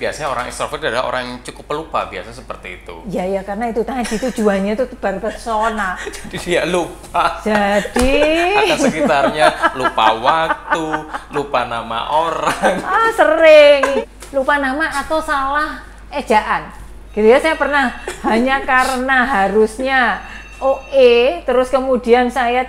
biasanya orang ekstrovert adalah orang yang cukup pelupa, biasa seperti itu. Ya ya, karena itu tadi tujuannya itu berpesona. Jadi dia lupa. Jadi Akan sekitarnya, lupa waktu, lupa nama orang. sering lupa nama atau salah ejaan. Gitu ya, saya pernah hanya karena harusnya OE, terus kemudian saya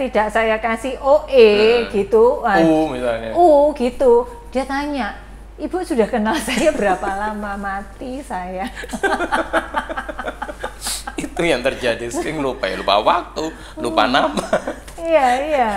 kasih OE gitu. Misalnya. Gitu. Dia tanya, Ibu sudah kenal saya berapa lama? Mati saya. Itu yang terjadi, sering lupa ya, lupa waktu, lupa nama. Iya, iya.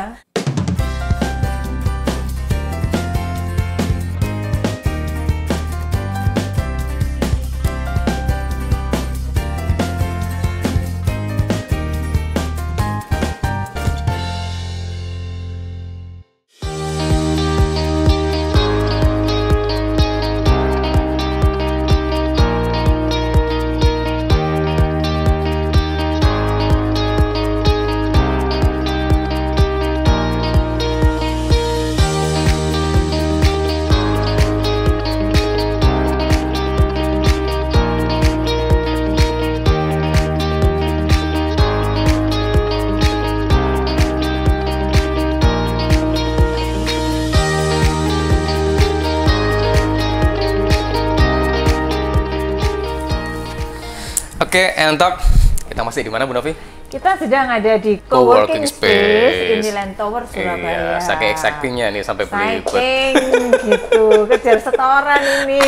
Oke, entok. Kita masih di mana, Bu Novi? Kita sedang ada di Coworking Space Uniland Tower, Surabaya. Iya, saking excitingnya nih sampai belibet. Saking gitu, kejar setoran ini.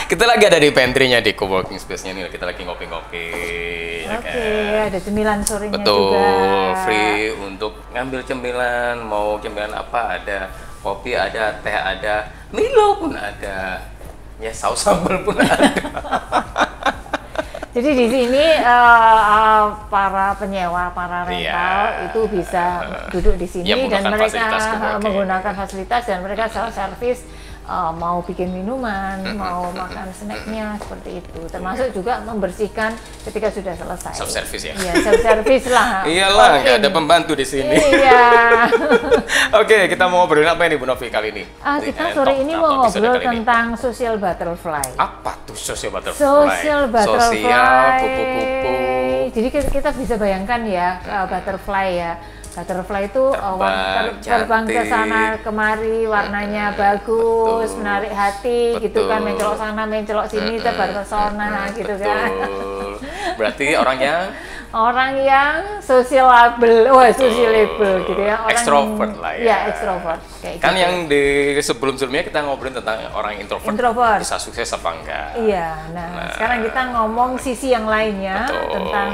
Kita lagi ada di pantry-nya di Coworking Space-nya nih, kita lagi ngopi-ngopi. Oke, ada cemilan sorenya Betul, juga. free untuk ngambil cemilan, mau cemilan apa ada, kopi ada, teh ada, Milo pun ada, ya saus sambal pun ada. Jadi di sini para penyewa, para rental itu bisa duduk di sini dan mereka menggunakan fasilitas dan mereka self service. Mau bikin minuman, mau makan snacknya seperti itu, termasuk juga membersihkan ketika sudah selesai. Self service ya? Iya, self service lah. Iyalah, nggak ada pembantu di sini. Iya. Oke, kita mau ngobrolin apa ini Bu Novi kali ini? Kita sore ini mau ngobrol tentang social butterfly. Apa tuh social butterfly? Social butterfly. Sosial, kupu-kupu. Jadi kita bisa bayangkan ya, butterfly ya. Butterfly itu terbang ke sana kemari, warnanya bagus, menarik hati, gitu kan, mencolok sana, mencolok sini, tebar pesona, gitu kan. Berarti orang yang sociable, sociable gitu ya. Orang extrovert lah ya. Ya, extrovert. Kayak kan gitu. yang di sebelum-sebelumnya kita ngobrolin tentang orang introvert. Bisa sukses apa enggak. Iya, nah sekarang kita ngomong sisi yang lainnya tentang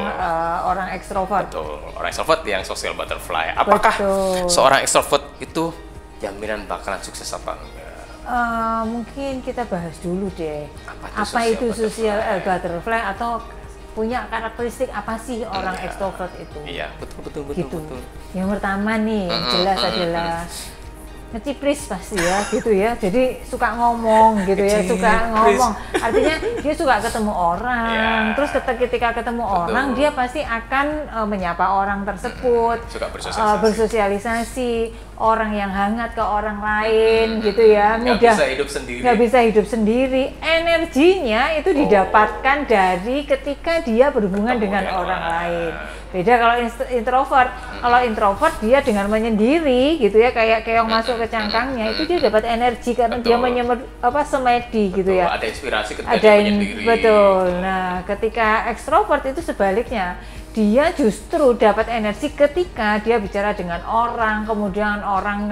orang ekstrovert. Betul, orang ekstrovert yang social butterfly. Apakah seorang ekstrovert itu jaminan bakalan sukses apa enggak? Mungkin kita bahas dulu deh. Apa itu social butterfly atau punya karakteristik apa sih orang ekstrovert itu? Iya, betul. Yang pertama nih, jelas adalah ngecipris pasti ya, gitu ya. Jadi suka ngomong gitu ya, suka ngomong. Artinya dia suka ketemu orang, terus ketika ketemu orang dia pasti akan menyapa orang tersebut, suka bersosialisasi, orang yang hangat ke orang lain gitu ya. Mudah. Nggak bisa hidup sendiri. Energinya itu didapatkan dari ketika dia berhubungan dengan orang lain. Beda kalau introvert. Kalau introvert dia dengan menyendiri gitu ya, kayak keong masuk ke cangkangnya, itu dia dapat energi karena dia semedi gitu ya. Ada inspirasi ketika dia menyendiri. Betul. Nah, ketika ekstrovert itu sebaliknya. Dia justru dapat energi ketika dia bicara dengan orang, kemudian orang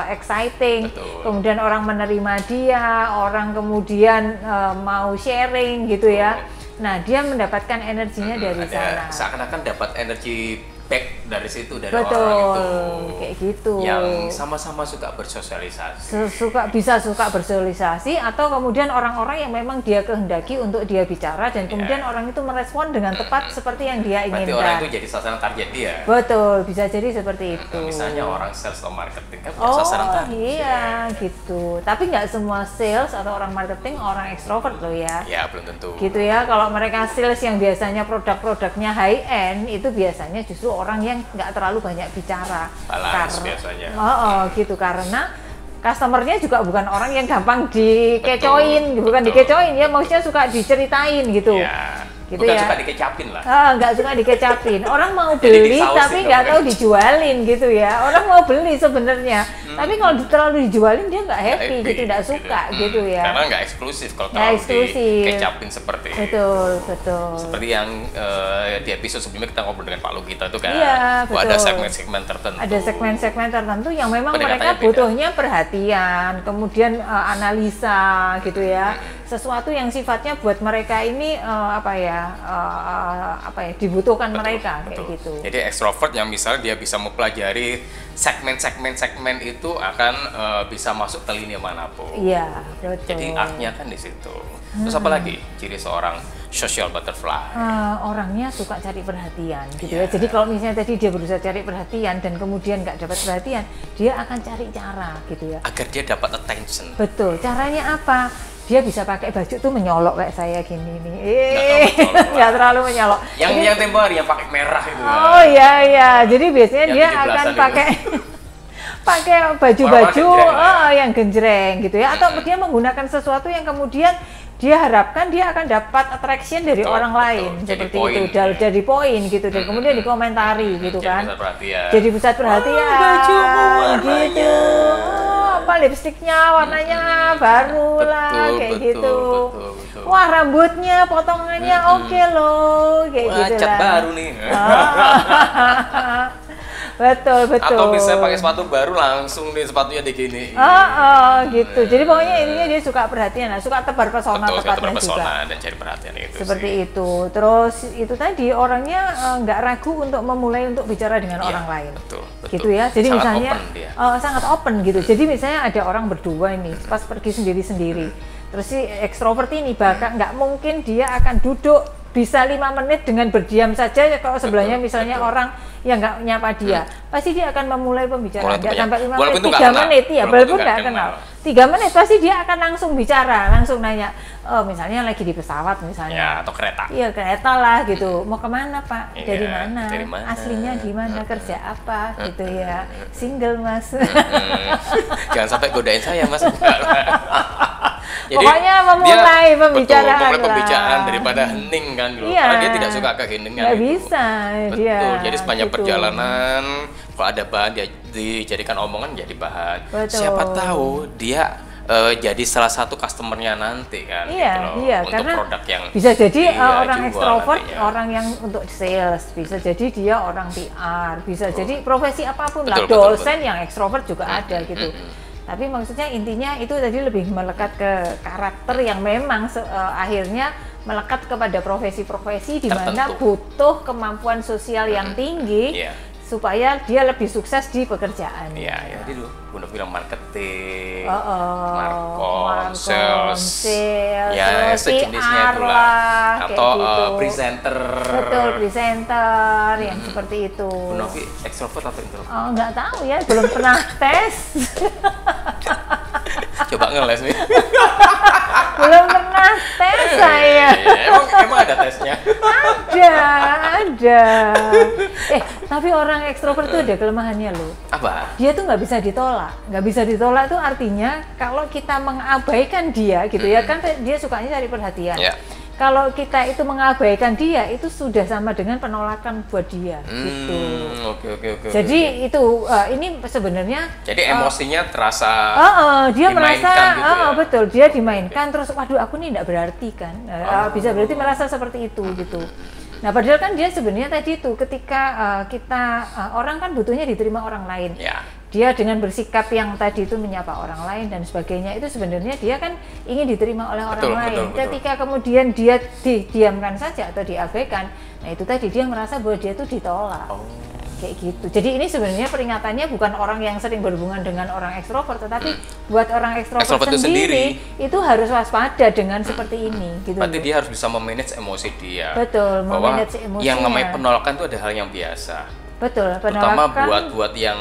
exciting, kemudian orang menerima dia, orang kemudian mau sharing gitu ya. Nah, dia mendapatkan energinya dari sana. Seakan-akan dapat energi back dari situ, dari orang itu. Kayak gitu. Yang sama-sama suka bersosialisasi. Bisa suka bersosialisasi, atau kemudian orang-orang yang memang dia kehendaki untuk dia bicara dan kemudian orang itu merespon dengan tepat seperti yang dia inginkan. Berarti orang itu jadi sasaran target dia. Betul, bisa jadi seperti itu. Misalnya orang sales atau marketing kan sasaran target. Iya, gitu. Tapi nggak semua sales atau orang marketing orang ekstrovert loh ya. Ya, belum tentu. Gitu ya. Kalau mereka sales yang biasanya produk-produknya high end, itu biasanya justru orang yang nggak terlalu banyak bicara. Balance biasanya. Gitu, karena customernya juga bukan orang yang gampang dikecoin, bukan dikecoin ya, maksudnya suka diceritain gitu. Ya. Gitu bukan ya. suka dikecapin lah. Nggak suka dikecapin. Orang mau beli tapi nggak tahu dijualin gitu ya. Orang mau beli sebenarnya, tapi kalau terlalu dijualin dia nggak happy gitu, nggak suka gitu ya. Karena nggak eksklusif kalau terlalu dikecapin seperti itu. Betul. Seperti yang di episode sebelumnya kita ngobrol dengan Pak Lugito itu kan. Iya, betul. Ada segmen-segmen tertentu. Ada segmen-segmen tertentu yang memang mereka butuhnya perhatian, kemudian analisa gitu ya. Sesuatu yang sifatnya buat mereka ini dibutuhkan mereka kayak gitu. Jadi ekstrovert yang misalnya dia bisa mempelajari segmen itu akan bisa masuk ke lini manapun. Iya, betul. Jadi artnya kan di situ. Terus apa lagi ciri seorang social butterfly? Orangnya suka cari perhatian gitu ya. Jadi kalau misalnya tadi dia berusaha cari perhatian dan kemudian nggak dapat perhatian, dia akan cari cara gitu ya. Agar dia dapat attention. Betul. Caranya apa? Dia bisa pakai baju tuh menyolok kayak saya gini nih. Nggak terlalu menyolok. Yang tempo hari yang pakai merah itu. Oh iya. Jadi biasanya dia akan pakai baju-baju yang genjreng gitu ya. Atau dia menggunakan sesuatu yang kemudian dia harapkan dia akan dapat attraction dari orang lain seperti itu, dari poin gitu, dan kemudian dikomentari gitu kan. Jadi pusat perhatian gitu. Apa lipstiknya warnanya baru lah kayak gitu. Wah, rambutnya potongannya oke loh kayak gitu lah. Cat baru nih. Betul. Atau bisa pakai sepatu baru langsung nih sepatunya digini. Gitu. Jadi pokoknya intinya dia suka perhatian, suka tebar pesona tepatnya juga. Dan cari perhatian itu. Seperti itu. Terus itu tadi orangnya nggak ragu untuk memulai untuk bicara dengan orang lain. Betul. Gitu ya. Jadi sangat misalnya open sangat open gitu. Jadi misalnya ada orang berdua ini pas pergi sendiri-sendiri. Terus si ekstrovert ini bahkan nggak mungkin dia akan duduk bisa 5 menit dengan berdiam saja kalau sebelahnya misalnya orang yang nggak nyapa dia, pasti dia akan memulai pembicaraan. Nggak sampai 5 menit, 3 menit ya, walaupun nggak kenal. 3 menit pasti dia akan langsung bicara, langsung nanya, misalnya lagi di pesawat misalnya. Ya, atau kereta. Iya, kereta lah gitu. Mau kemana Pak? Dari mana? Aslinya di mana? Kerja apa? Gitu ya. Single Mas. Jangan sampai godain saya Mas. Jadi, pokoknya memulai pembicaraan daripada hening kan dulu. Karena dia tidak suka keheningan. Nggak bisa dia. Jadi sepanjang perjalanan kalau ada bahan dia dijadikan omongan jadi bahan. Siapa tahu dia jadi salah satu customernya nanti kan. Iya, untuk karena produk yang bisa jadi orang ekstrovert, orang yang untuk sales, bisa jadi dia orang PR, bisa jadi profesi apapun lah. Dosen yang ekstrovert juga ada gitu. Tapi maksudnya intinya itu tadi lebih melekat ke karakter yang memang akhirnya melekat kepada profesi-profesi di mana butuh kemampuan sosial yang tinggi supaya dia lebih sukses di pekerjaan. Iya, jadi udah bilang marketing, markom, sales, ya sejenisnya itulah, atau gitu. Presenter. Betul, presenter yang seperti itu. Bu Novi ekstrovert atau introvert? Nggak tahu ya, belum pernah tes. Coba ngeles nih. Belum pernah tes saya. Emang ada tesnya? Ada. Tapi orang ekstrovert tuh ada kelemahannya loh. Apa? Dia tuh nggak bisa ditolak. Nggak bisa ditolak tuh artinya kalau kita mengabaikan dia gitu ya, kan dia sukanya cari perhatian. Kalau kita itu mengabaikan dia, itu sudah sama dengan penolakan buat dia gitu. Oke. Jadi itu ini sebenarnya. Jadi emosinya terasa. Dia merasa gitu ya? Betul, dia dimainkan terus. Waduh, aku nih nggak berarti kan. Bisa berarti merasa seperti itu gitu. Nah, padahal kan dia sebenarnya tadi itu ketika orang kan butuhnya diterima orang lain. Dia dengan bersikap yang tadi itu menyapa orang lain dan sebagainya itu sebenarnya dia kan ingin diterima oleh orang lain. Ketika kemudian dia didiamkan saja atau diabaikan, nah itu tadi dia merasa bahwa dia itu ditolak. Kayak gitu. Jadi ini sebenarnya peringatannya bukan orang yang sering berhubungan dengan orang ekstrovert, tetapi buat orang ekstrovert sendiri itu harus waspada dengan seperti ini. Gitu. Berarti dia harus bisa memanage emosi dia. Betul, memanage emosinya. Yang namanya penolakan itu ada hal yang biasa. Betul, penolakan. Terutama buat yang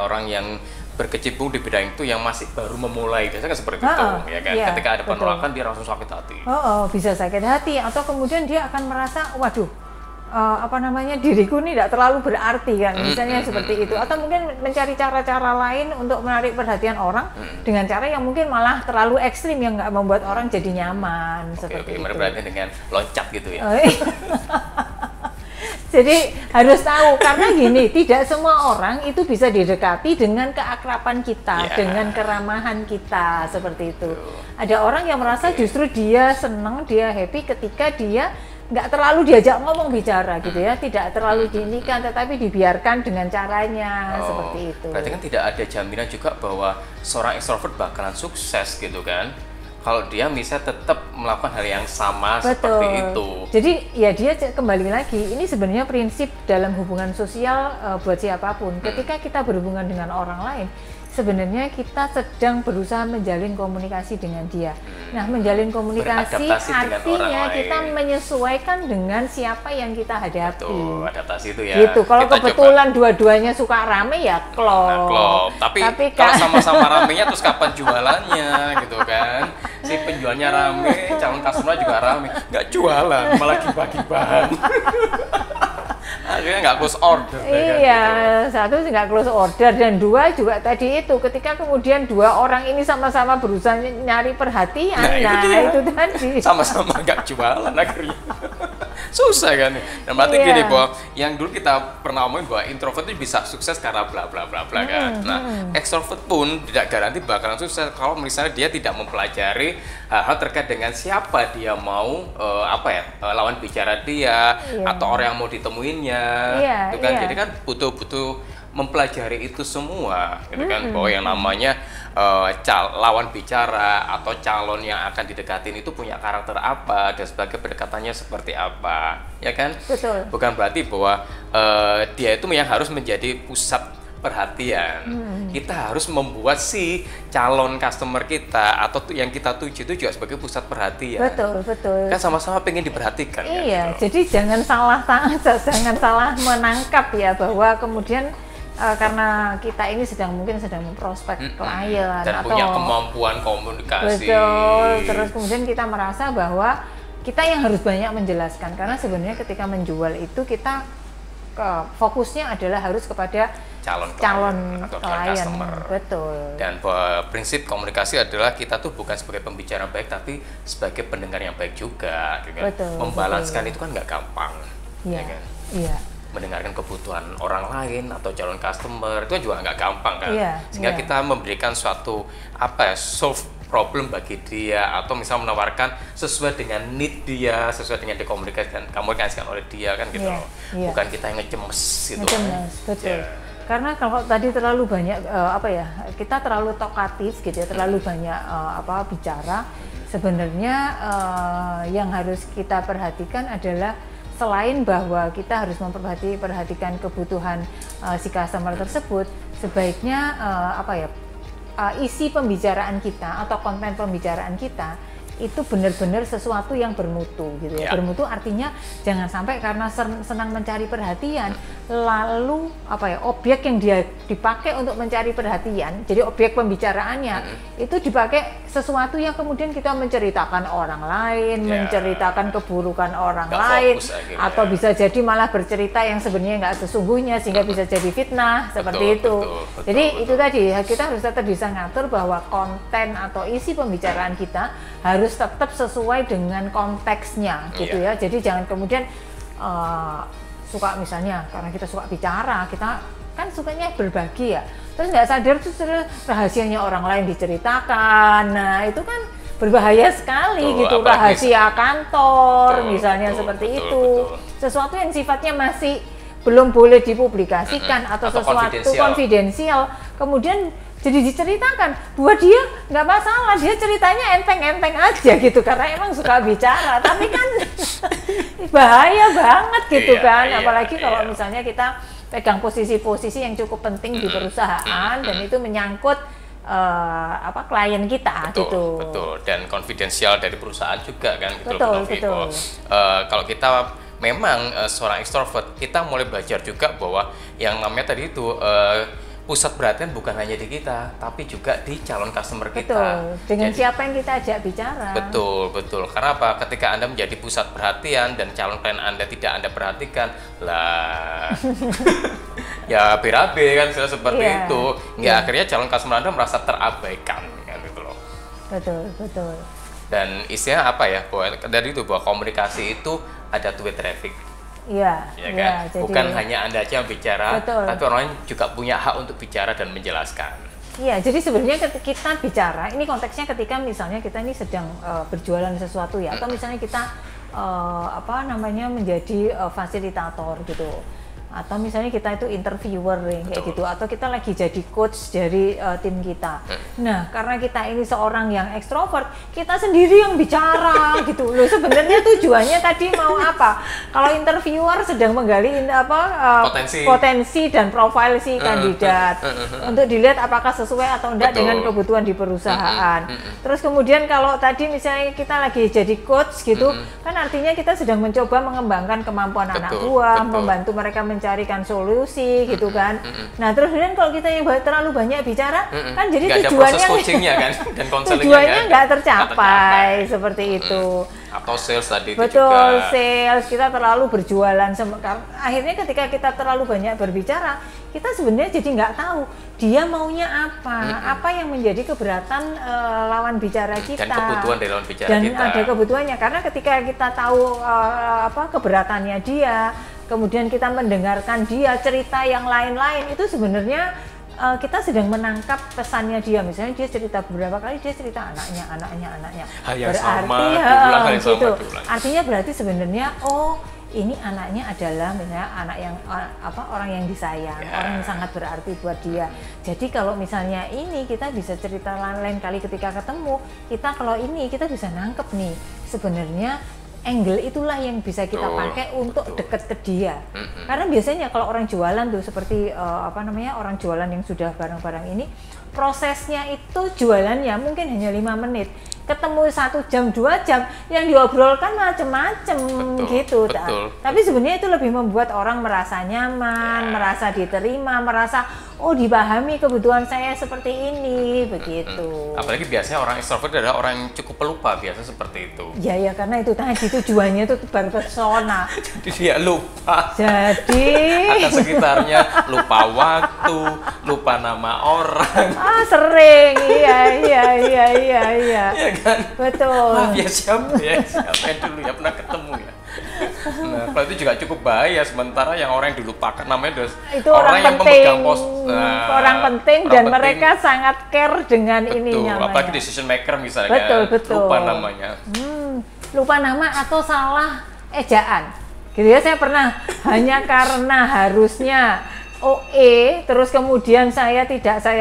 orang yang berkecimpung di bidang itu yang masih baru memulai, biasanya kan seperti itu, ya kan? Ketika ada penolakan dia langsung sakit hati. Bisa sakit hati atau kemudian dia akan merasa, waduh, apa namanya, diriku ini tidak terlalu berarti kan, misalnya seperti itu, atau mungkin mencari cara-cara lain untuk menarik perhatian orang dengan cara yang mungkin malah terlalu ekstrim yang nggak membuat orang jadi nyaman. Seperti itu. Berarti dengan loncat gitu ya. Jadi harus tahu, karena gini, tidak semua orang itu bisa didekati dengan keakraban kita, dengan keramahan kita, seperti itu. Ada orang yang merasa justru dia senang, dia happy ketika dia nggak terlalu diajak ngomong bicara gitu ya, tidak terlalu diinikan, tetapi dibiarkan dengan caranya, seperti itu. Berarti kan tidak ada jaminan juga bahwa seorang ekstrovert bakalan sukses gitu kan, kalau dia bisa tetap melakukan hal yang sama. Betul. Seperti itu. Jadi ya dia kembali lagi, ini sebenarnya prinsip dalam hubungan sosial buat siapapun. Ketika kita berhubungan dengan orang lain, sebenarnya kita sedang berusaha menjalin komunikasi dengan dia. Nah, menjalin komunikasi artinya kita menyesuaikan dengan siapa yang kita hadapi. Betul, adaptasi itu ya. Gitu. Kalau kebetulan dua-duanya suka rame ya klop. Tapi kalau sama-sama ramenya terus kapan jualannya gitu kan? Si penjualnya rame, calon customer juga rame, nggak jualan, malah bagi bahan. Akhirnya nggak close order. Iya, gitu. Satu nggak close order, dan dua juga tadi itu, ketika kemudian dua orang ini sama-sama berusaha nyari perhatian, itu tadi sama-sama nggak jualan akhirnya. Susah kan? Dan berarti gini, bahwa yang dulu kita pernah ngomongin bahwa introvert itu bisa sukses karena bla bla bla bla kan. Nah, extrovert pun tidak garansi bakalan sukses kalau misalnya dia tidak mempelajari hal-hal terkait dengan siapa dia mau lawan bicara dia, atau orang yang mau ditemuinnya. Itu kan, jadi kan butuh mempelajari itu semua, gitu kan, bahwa yang namanya lawan bicara atau calon yang akan didekatin itu punya karakter apa dan sebagai pendekatannya seperti apa, ya kan? Betul. Bukan berarti bahwa dia itu yang harus menjadi pusat perhatian. Kita harus membuat si calon customer kita atau yang kita tuju itu juga sebagai pusat perhatian. Betul. Kan sama-sama pengen diperhatikan. Iya, kan, gitu. Jadi jangan salah menangkap ya, bahwa kemudian karena kita ini sedang memprospek klien dan atau punya kemampuan komunikasi. Betul. Terus kemudian kita merasa bahwa kita yang harus banyak menjelaskan, karena sebenarnya ketika menjual itu kita fokusnya adalah harus kepada calon klien. Customer. Betul. Dan prinsip komunikasi adalah kita tuh bukan sebagai pembicara baik, tapi sebagai pendengar yang baik juga. Gitu kan? Betul. Membalanskan itu kan nggak gampang. Iya. Ya kan? Iya. Mendengarkan kebutuhan orang lain atau calon customer itu juga nggak gampang kan. Sehingga kita memberikan suatu solve problem bagi dia, atau misalnya menawarkan sesuai dengan need dia, sesuai dengan dikomunikasikan oleh dia kan gitu loh. Bukan kita yang ngecemes gitu. Betul. Karena kalau tadi terlalu banyak kita terlalu talkatif gitu ya, terlalu banyak bicara. Sebenarnya yang harus kita perhatikan adalah selain bahwa kita harus memperhatikan kebutuhan si customer tersebut, sebaiknya isi pembicaraan kita atau konten pembicaraan kita itu benar-benar sesuatu yang bermutu gitu ya. Bermutu artinya jangan sampai karena senang mencari perhatian lalu objek yang dia dipakai untuk mencari perhatian, jadi objek pembicaraannya itu dipakai sesuatu yang kemudian kita menceritakan orang lain, menceritakan keburukan orang lain, atau bisa jadi malah bercerita yang sebenarnya nggak sesungguhnya, sehingga bisa jadi fitnah seperti itu. Jadi itu tadi kita harus tetap bisa ngatur bahwa konten atau isi pembicaraan kita harus tetap sesuai dengan konteksnya gitu ya. Jadi jangan kemudian suka, misalnya karena kita suka bicara, kita kan sukanya berbagi ya, terus nggak sadar tuh rahasianya orang lain diceritakan. Nah itu kan berbahaya sekali gitu, rahasia kantor misalnya seperti itu. Sesuatu yang sifatnya masih belum boleh dipublikasikan atau sesuatu konfidensial kemudian jadi diceritakan, buat dia nggak masalah, dia ceritanya enteng-enteng aja gitu karena emang suka bicara, tapi kan bahaya banget gitu kan, apalagi kalau misalnya kita pegang posisi-posisi yang cukup penting di perusahaan dan itu menyangkut klien kita. Betul, dan konfidensial dari perusahaan juga kan gitu. Betul. Kalau kita memang seorang ekstrovert, kita mulai belajar juga bahwa yang namanya tadi itu pusat perhatian bukan hanya di kita, tapi juga di calon customer kita. Betul. Dengan siapa yang kita ajak bicara. Betul, betul. Karena apa? Ketika Anda menjadi pusat perhatian dan calon klien Anda tidak Anda perhatikan, lah ya berabe kan seperti itu. Ya akhirnya calon customer Anda merasa terabaikan kan gitu loh. Betul, betul. Dan istilah apa ya? Dari itu bahwa komunikasi itu ada two-way traffic. Iya, ya kan? Jadi, bukan hanya Anda aja yang bicara, tapi orang lain juga punya hak untuk bicara dan menjelaskan. Iya, jadi sebenarnya kita bicara, ini konteksnya ketika misalnya kita ini sedang berjualan sesuatu ya, atau misalnya kita menjadi fasilitator gitu. Atau misalnya kita itu interviewer kayak gitu, atau kita lagi jadi coach dari tim kita. Nah, karena kita ini seorang yang ekstrovert, kita sendiri yang bicara gitu loh. Sebenarnya tujuannya tadi mau apa? Kalau interviewer sedang menggali potensi dan profil si kandidat untuk dilihat apakah sesuai atau enggak dengan kebutuhan di perusahaan. Terus kemudian kalau tadi misalnya kita lagi jadi coach gitu, kan artinya kita sedang mencoba mengembangkan kemampuan anak buah, membantu mereka mencarikan solusi gitu kan. Nah terus kemudian kalau kita yang terlalu banyak bicara kan jadi tujuannya nggak tercapai seperti itu. Atau sales tadi itu betul juga. Sales kita terlalu berjualan, akhirnya ketika kita terlalu banyak berbicara kita sebenarnya jadi nggak tahu dia maunya apa yang menjadi keberatan lawan bicara kita dan kebutuhan dari lawan bicara dan kita. Ada kebutuhannya karena ketika kita tahu keberatannya dia, kemudian kita mendengarkan dia cerita yang lain-lain, itu sebenarnya kita sedang menangkap pesannya dia. Misalnya dia cerita beberapa kali, dia cerita anaknya. Berarti gitu. Artinya berarti sebenarnya ini anaknya adalah misalnya anak yang orang yang disayang, orang yang sangat berarti buat dia. Jadi kalau misalnya ini kita bisa cerita lain kali ketika ketemu, kita bisa nangkep nih sebenarnya angle itulah yang bisa kita pakai untuk deket ke dia. Karena biasanya kalau orang jualan tuh seperti orang jualan yang sudah barang-barang ini, prosesnya itu jualannya mungkin hanya 5 menit. Ketemu 1 jam, 2 jam, yang diobrolkan macem-macem gitu. Tapi sebenarnya itu lebih membuat orang merasa nyaman, merasa diterima, merasa dipahami kebutuhan saya seperti ini, begitu. Apalagi biasanya orang ekstrovert adalah orang yang cukup pelupa, biasa seperti itu. Ya karena itu tadi tujuannya itu berpesona. Jadi dia lupa. Jadi akan sekitarnya, lupa waktu, lupa nama orang. Sering, iya. Iya kan? Betul. Siapa yang dulu ya pernah ketemu ya. Nah, kalau itu juga cukup bahaya. Sementara yang orang yang dilupakan namanya itu orang yang pemegang pos, orang penting dan mereka sangat care dengan ini namanya. Apalagi decision maker misalnya. Betul. Lupa namanya. Lupa nama atau salah ejaan. Gitu ya, saya pernah hanya karena harusnya OE, terus kemudian saya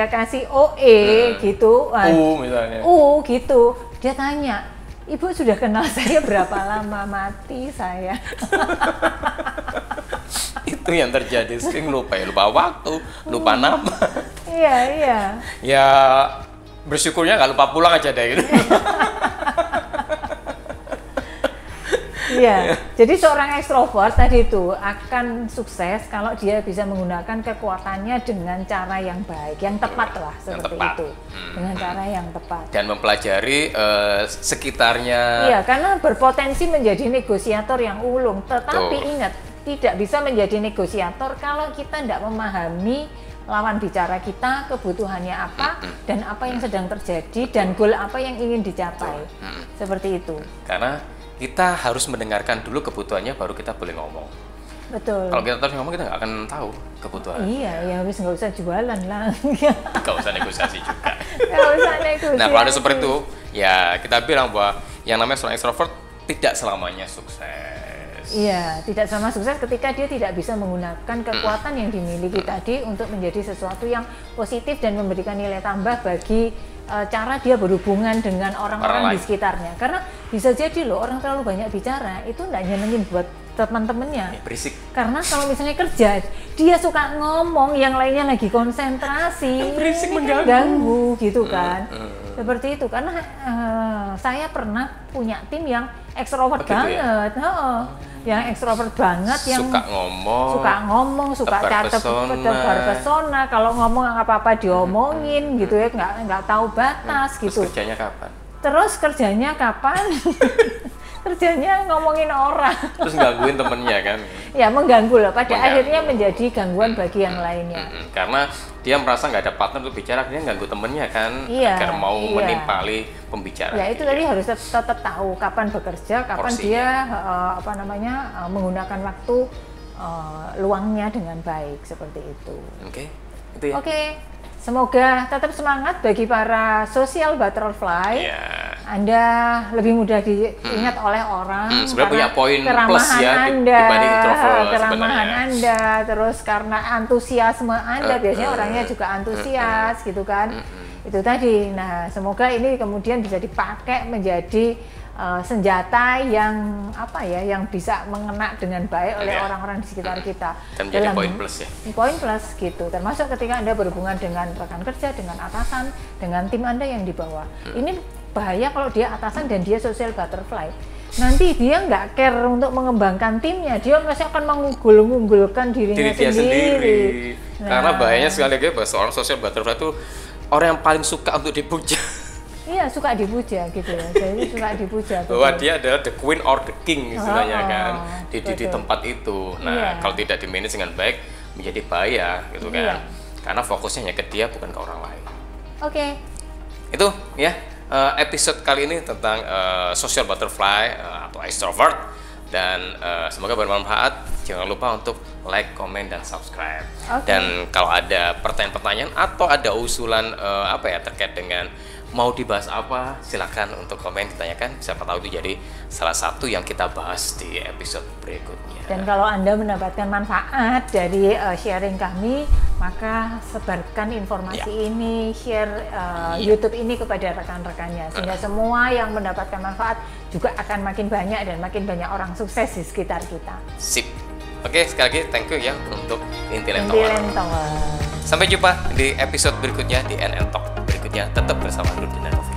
kasih OE gitu. Misalnya. Gitu. Dia tanya, Ibu sudah kenal saya berapa lama? Mati saya. Itu yang terjadi, sering lupa waktu, lupa nama. Iya. Ya bersyukurnya nggak lupa pulang aja deh gitu. Iya, jadi seorang ekstrovert tadi itu akan sukses kalau dia bisa menggunakan kekuatannya dengan cara yang baik, yang tepat lah seperti itu, dengan cara yang tepat. Dan mempelajari sekitarnya. Iya, karena berpotensi menjadi negosiator yang ulung. Tetapi ingat, tidak bisa menjadi negosiator kalau kita tidak memahami lawan bicara kita, kebutuhannya apa, dan apa yang sedang terjadi, dan goal apa yang ingin dicapai. Seperti itu. Karena kita harus mendengarkan dulu kebutuhannya, baru kita boleh ngomong. Betul. Kalau kita terus ngomong, kita nggak akan tahu kebutuhan. Iya, ya habis nggak usah jualan lah. Nggak usah negosiasi juga. Nggak usah negosiasi. Nah, kalau ada seperti itu, ya kita bilang bahwa yang namanya seorang extrovert tidak selamanya sukses. Iya, tidak sama sukses ketika dia tidak bisa menggunakan kekuatan yang dimiliki tadi untuk menjadi sesuatu yang positif dan memberikan nilai tambah bagi cara dia berhubungan dengan orang-orang di sekitarnya. Karena bisa jadi loh orang terlalu banyak bicara itu nggak nyenengin buat teman-temannya. Berisik. Karena kalau misalnya kerja, dia suka ngomong, yang lainnya lagi konsentrasi, berisik ini kan ganggu gitu kan. Seperti itu, karena saya pernah punya tim yang ekstrovert banget, ya? Yang ekstrovert banget, yang suka ngomong, suka tebar pesona, kalau ngomong apa-apa diomongin gitu ya, nggak tahu batas gitu. Terus kerjanya kapan? Kerjanya ngomongin orang. Terus gangguin temennya kan? Ya mengganggu lah, akhirnya menjadi gangguan bagi yang lainnya. Karena dia merasa nggak ada partner untuk bicara, akhirnya ganggu temennya kan, agar mau menimpali pembicaraan. Ya itu tadi harus tetap tahu kapan bekerja, kapan dia menggunakan waktu luangnya dengan baik, seperti itu. Oke, itu ya. Oke. Semoga tetap semangat bagi para social butterfly. Anda lebih mudah diingat oleh orang sebenarnya punya poin plus ya dibanding introvert. Keramahan Anda, terus karena antusiasme Anda, biasanya orangnya juga antusias gitu kan. Itu tadi. Nah, semoga ini kemudian bisa dipakai menjadi senjata yang yang bisa mengena dengan baik oleh orang-orang di sekitar kita. Dan menjadi poin plus ya. Poin plus gitu. Termasuk ketika Anda berhubungan dengan rekan kerja, dengan atasan, dengan tim Anda yang di bawah. Ini bahaya kalau dia atasan dan dia social butterfly. Nanti dia nggak care untuk mengembangkan timnya, dia masih akan mengunggul-unggulkan dirinya sendiri. Karena bahayanya sekali lagi bahwa seorang social butterfly itu orang yang paling suka untuk dipuja. Iya, suka dipuja gitu ya. Jadi suka dipuja. Bahwa dia adalah the queen or the king istilahnya kan di tempat itu. Nah, kalau tidak di manage dengan baik menjadi bahaya gitu kan. Karena fokusnya hanya ke dia, bukan ke orang lain. Oke. Itu ya episode kali ini tentang social butterfly atau extrovert, dan semoga bermanfaat. Jangan lupa untuk like, komen, dan subscribe. Dan kalau ada pertanyaan-pertanyaan atau ada usulan terkait dengan mau dibahas apa, silakan untuk komen, ditanyakan. Siapa tahu itu jadi salah satu yang kita bahas di episode berikutnya. Dan kalau Anda mendapatkan manfaat dari sharing kami, maka sebarkan informasi ini, share YouTube ini kepada rekan-rekannya, sehingga semua yang mendapatkan manfaat juga akan makin banyak dan makin banyak orang sukses di sekitar kita. Sip. Oke, sekali lagi thank you ya untuk Intiland Tower. Sampai jumpa di episode berikutnya di NN Talk berikutnya. Tetap bersama Nurdin dan Novi.